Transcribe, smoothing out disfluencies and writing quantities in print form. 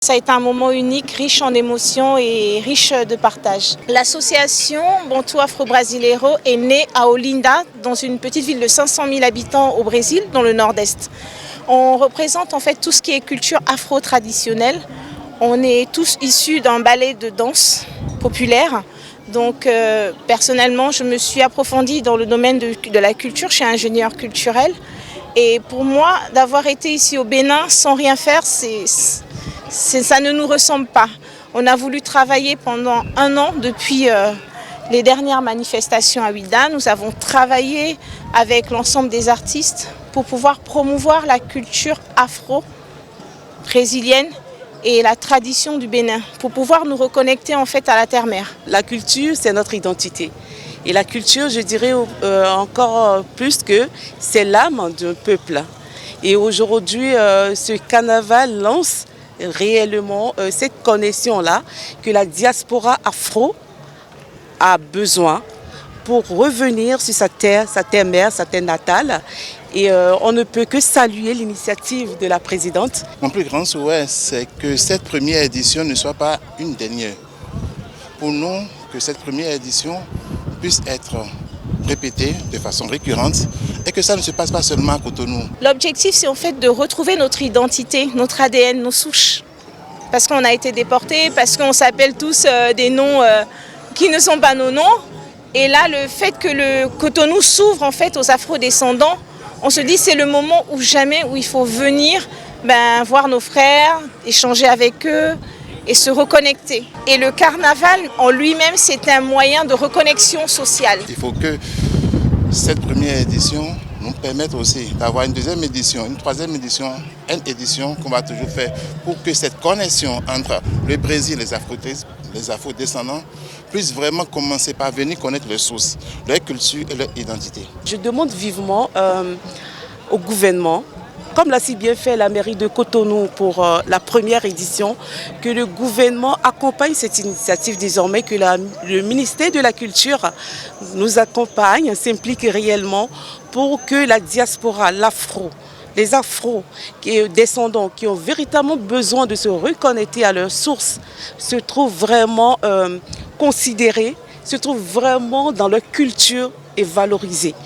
Ça a été un moment unique, riche en émotions et riche de partage. L'association Bantu Afro Brasileiro est née à Olinda, dans une petite ville de 500 000 habitants au Brésil, dans le nord-est. On représente en fait tout ce qui est culture afro-traditionnelle. On est tous issus d'un ballet de danse populaire. Donc personnellement, je me suis approfondie dans le domaine de la culture. Je suis ingénieure culturelle. Et pour moi, d'avoir été ici au Bénin sans rien faire, ça ne nous ressemble pas. On a voulu travailler pendant 1 an depuis les dernières manifestations à Ouidah. Nous avons travaillé avec l'ensemble des artistes pour pouvoir promouvoir la culture afro-brésilienne et la tradition du Bénin, pour pouvoir nous reconnecter en fait à la terre-mère. La culture, c'est notre identité. Et la culture, je dirais encore plus que c'est l'âme d'un peuple. Et aujourd'hui, ce carnaval lance réellement cette connexion-là que la diaspora afro a besoin pour revenir sur sa terre-mère, sa terre natale. Et on ne peut que saluer l'initiative de la présidente. Mon plus grand souhait, c'est que cette première édition ne soit pas une dernière. Pour nous, que cette première édition puisse être répétée de façon récurrente et que ça ne se passe pas seulement à Cotonou. L'objectif, c'est en fait de retrouver notre identité, notre ADN, nos souches. Parce qu'on a été déportés, parce qu'on s'appelle tous des noms qui ne sont pas nos noms. Et là, le fait que le Cotonou s'ouvre en fait aux afro-descendants, on se dit c'est le moment ou jamais où il faut venir voir nos frères, échanger avec eux et se reconnecter. Et le carnaval en lui-même, c'est un moyen de reconnexion sociale. Il faut que cette première édition nous permette aussi d'avoir une deuxième édition, une troisième édition, une édition qu'on va toujours faire pour que cette connexion entre le Brésil et les afro-descendants puisse vraiment commencer par venir connaître leurs sources, leur culture et leur identité. Je demande vivement au gouvernement, comme l'a si bien fait la mairie de Cotonou pour la première édition, que le gouvernement accompagne cette initiative désormais, que le ministère de la Culture nous accompagne, s'implique réellement pour que la diaspora, les afro-descendants qui ont véritablement besoin de se reconnecter à leurs sources se trouvent vraiment considérés, se trouvent vraiment dans leur culture et valorisés.